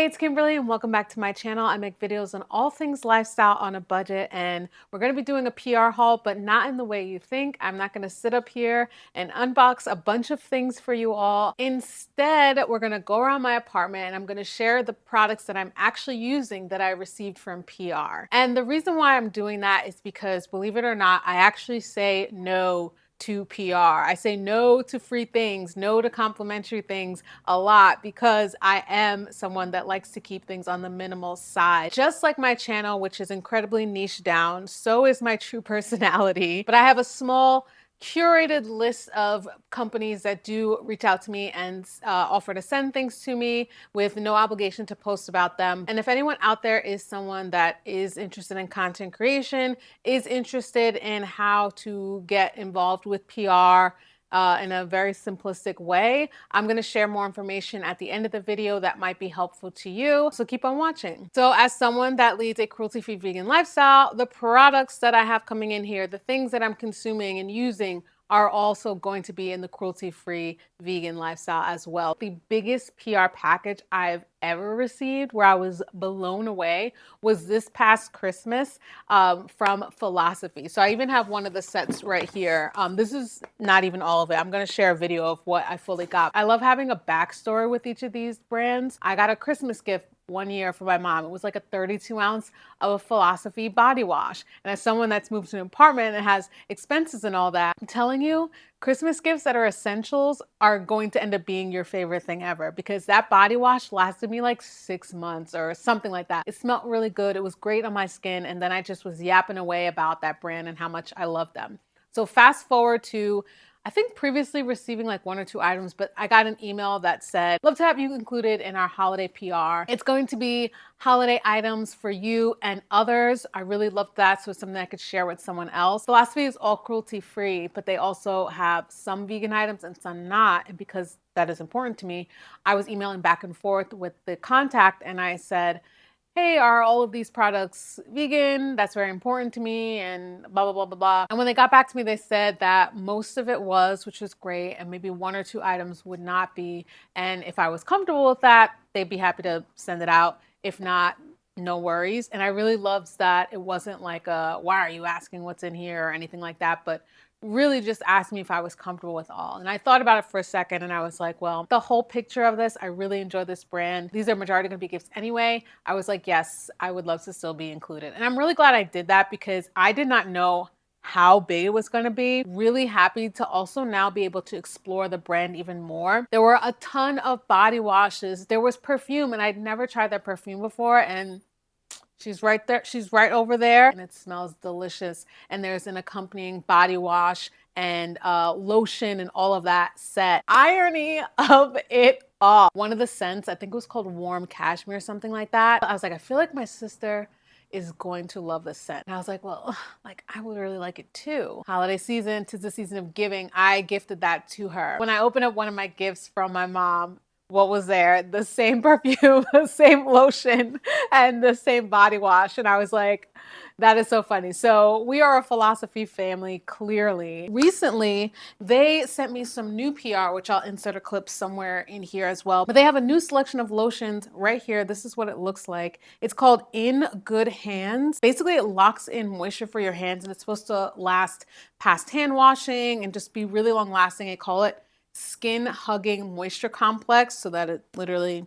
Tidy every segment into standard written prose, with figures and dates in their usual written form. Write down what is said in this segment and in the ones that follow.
it's Kimberly and welcome back to my channel. I make videos on all things lifestyle on a budget, and we're going to be doing a PR haul, but not in the way you think. I'm not going to sit up here and unbox a bunch of things for you all. Instead, we're going to go around my apartment and I'm going to share the products that I'm actually using that I received from PR. And the reason why I'm doing that is because, believe it or not, I actually say no to PR. I say no to free things, no to complimentary things a lot because I am someone that likes to keep things on the minimal side. Just like my channel, which is incredibly niche down, so is my true personality. But I have a small curated list of companies that do reach out to me and offer to send things to me with no obligation to post about them. And if anyone out there is someone that is interested in content creation, is interested in how to get involved with PR, in a very simplistic way, I'm going to share more information at the end of the video that might be helpful to you. So keep on watching. So as someone that leads a cruelty-free vegan lifestyle, the products that I have coming in here, the things that I'm consuming and using are also going to be in the cruelty-free vegan lifestyle as well. The biggest PR package I've ever received, where I was blown away, was this past Christmas from Philosophy. So I even have one of the sets right here. This is not even all of it. I'm going to share a video of what I fully got. I love having a backstory with each of these brands. I got a Christmas gift one year for my mom. It was like a 32 ounce of a Philosophy body wash. And as someone that's moved to an apartment and has expenses and all that, I'm telling you, Christmas gifts that are essentials are going to end up being your favorite thing ever, because that body wash lasted me like 6 months or something like that. It smelled really good. It was great on my skin. And then I just was yapping away about that brand and how much I love them. So fast forward to, I think, previously receiving like 1 or 2 items, but I got an email that said, love to have you included in our holiday PR. It's going to be holiday items for you and others. I really loved that. So it's something I could share with someone else. Philosophy is all cruelty free, but they also have some vegan items and some not. And because that is important to me, I was emailing back and forth with the contact and I said, hey, are all of these products vegan? That's very important to me, and blah, blah, blah, blah, blah. And when they got back to me, they said that most of it was, which was great, and maybe 1 or 2 items would not be. And if I was comfortable with that, they'd be happy to send it out. If not, no worries. And I really loved that it wasn't like a, why are you asking what's in here or anything like that, but really just asked me if I was comfortable with all. And I thought about it for a second and I was like, well, the whole picture of this, I really enjoy this brand. These are majority going to be gifts anyway. I was like, yes, I would love to still be included. And I'm really glad I did that because I did not know how big it was going to be. Really happy to also now be able to explore the brand even more. There were a ton of body washes. There was perfume, and I'd never tried that perfume before, and she's right there. She's right over there, and it smells delicious. And there's an accompanying body wash and lotion and all of that set. Irony of it all. One of the scents, I think it was called Warm Cashmere or something like that. I was like, I feel like my sister is going to love this scent. And I was like, well, like I would really like it too. Holiday season, 'tis the season of giving. I gifted that to her. When I opened up one of my gifts from my mom, what was there? The same perfume, the same lotion, and the same body wash. And I was like, that is so funny. So we are a Philosophy family, clearly. Recently, they sent me some new PR, which I'll insert a clip somewhere in here as well. But they have a new selection of lotions right here. This is what it looks like. It's called In Good Hands. Basically, it locks in moisture for your hands, and it's supposed to last past hand washing and just be really long lasting. They call it Skin Hugging Moisture Complex, so that it literally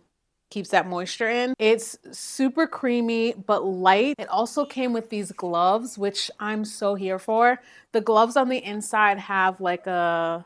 keeps that moisture in. It's super creamy but light. It also came with these gloves, which I'm so here for. The gloves on the inside have like a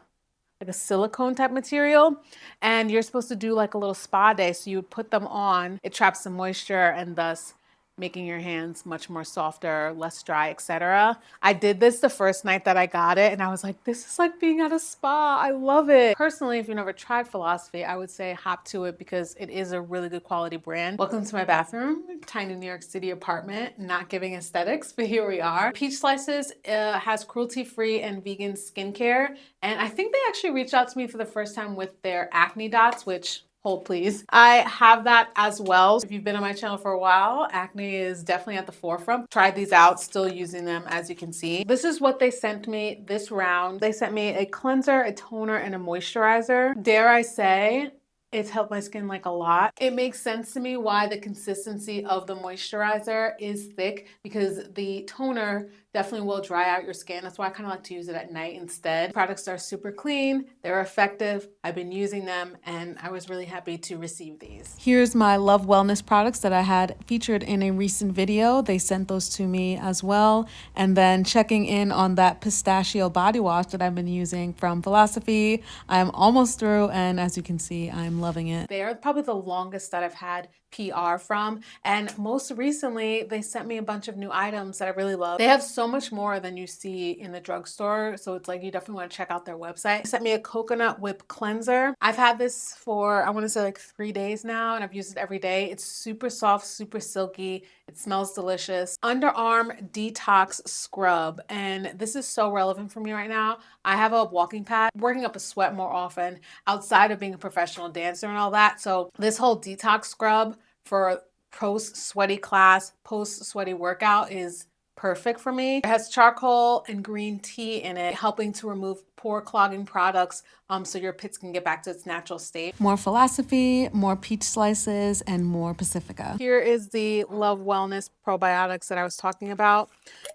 silicone type material, and you're supposed to do like a little spa day. So you would put them on, it traps some moisture and thus making your hands much more softer, less dry, etc. I did this the first night that I got it and I was like, this is like being at a spa. I love it. Personally, if you've never tried Philosophy, I would say hop to it because it is a really good quality brand. Welcome to my bathroom. Tiny New York City apartment, not giving aesthetics, but here we are. Peach Slices has cruelty-free and vegan skincare. And I think they actually reached out to me for the first time with their acne dots, which, hold please. I have that as well. If you've been on my channel for a while, acne is definitely at the forefront. Tried these out, still using them as you can see. This is what they sent me this round. They sent me a cleanser, a toner, and a moisturizer. Dare I say, It's helped my skin like a lot. It makes sense to me why the consistency of the moisturizer is thick, because the toner definitely will dry out your skin. That's why I kind of like to use it at night instead. Products are super clean, they're effective. I've been using them and I was really happy to receive these. Here's my Love Wellness products that I had featured in a recent video. They sent those to me as well. And then checking in on that pistachio body wash that I've been using from Philosophy. I'm almost through, and as you can see, I'm loving it. They are probably the longest that I've had PR from, and most recently they sent me a bunch of new items that I really love. They have so much more than you see in the drugstore, so it's like you definitely want to check out their website. They sent me a coconut whip cleanser. I've had this for, I want to say, like 3 days now, and I've used it every day. It's super soft, super silky. It smells delicious. Underarm detox scrub, and this is so relevant for me right now. I have a walking pad, working up a sweat more often outside of being a professional dancer and all that. So this whole detox scrub for post-sweaty class, post-sweaty workout is perfect for me. It has charcoal and green tea in it, helping to remove pore clogging products so your pits can get back to its natural state. More Philosophy, more peach slices, and more Pacifica. Here is the Love Wellness probiotics that I was talking about.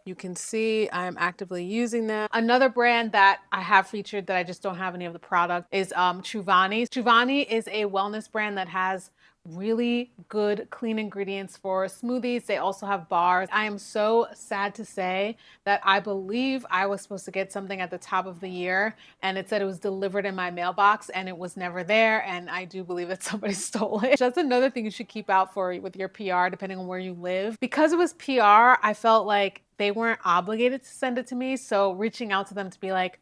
You can see I'm actively using them. Another brand that I have featured that I just don't have any of the product is Truvani. Truvani is a wellness brand that has really good clean ingredients for smoothies. They also have bars. I am so sad to say that I believe I was supposed to get something at the top of the year and it said it was delivered in my mailbox and it was never there, and I do believe that somebody stole it. That's another thing you should keep out for with your PR, depending on where you live. Because it was PR, I felt like they weren't obligated to send it to me, so reaching out to them to be like,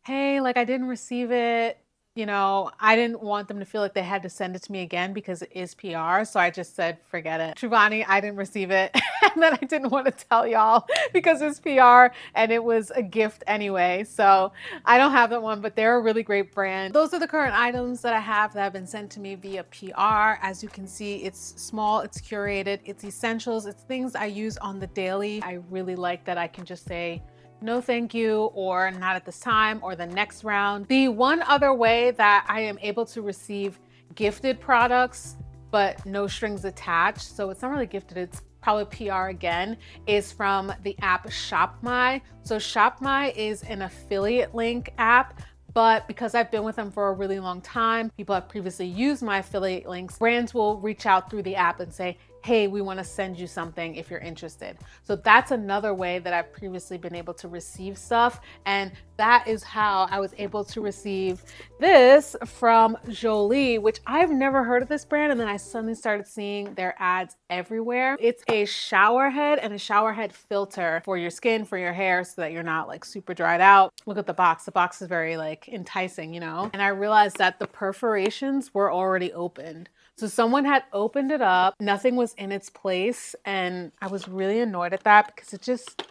hey, like I didn't receive it. You know, I didn't want them to feel like they had to send it to me again because it is PR. So I just said, forget it. Truvani, I didn't receive it. And then I didn't want to tell y'all because it's PR and it was a gift anyway. So I don't have that one, but they're a really great brand. Those are the current items that I have that have been sent to me via PR. As you can see, it's small, it's curated, it's essentials, it's things I use on the daily. I really like that I can just say, no thank you, or not at this time, or the next round. The one other way that I am able to receive gifted products but no strings attached, so it's not really gifted, it's probably PR again, is from the app ShopMy. So ShopMy is an affiliate link app, but because I've been with them for a really long time, people have previously used my affiliate links, brands will reach out through the app and say, hey, we want to send you something if you're interested. So that's another way that I've previously been able to receive stuff. And that is how I was able to receive this from Jolie, which I've never heard of this brand. And then I suddenly started seeing their ads everywhere. It's a shower head and a shower head filter for your skin, for your hair, so that you're not like super dried out. Look at the box. The box is very like enticing, you know? And I realized that the perforations were already opened. So someone had opened it up, nothing was in its place, and I was really annoyed at that because it just,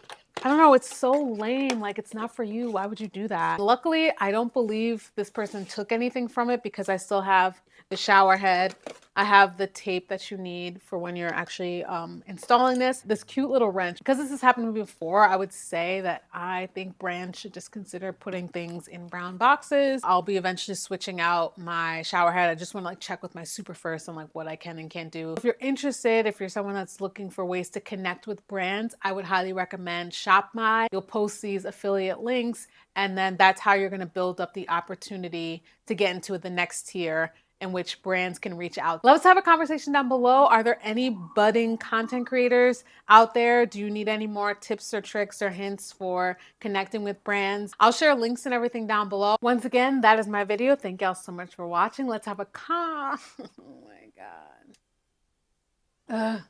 I don't know, it's so lame. Like, it's not for you. Why would you do that? Luckily, I don't believe this person took anything from it because I still have the shower head. I have the tape that you need for when you're actually installing this cute little wrench. Because this has happened to me before, I would say that I think brands should just consider putting things in brown boxes. I'll be eventually switching out my shower head. I just want to like check with my super first on like what I can and can't do. If you're interested, if you're someone that's looking for ways to connect with brands, I would highly recommend ShopMy. You'll post these affiliate links, and then that's how you're going to build up the opportunity to get into the next tier in which brands can reach out. Let's have a conversation down below. Are there any budding content creators out there? Do you need any more tips or tricks or hints for connecting with brands? I'll share links and everything down below. Once again, that is my video. Thank y'all so much for watching. Let's have a oh my God. Ugh.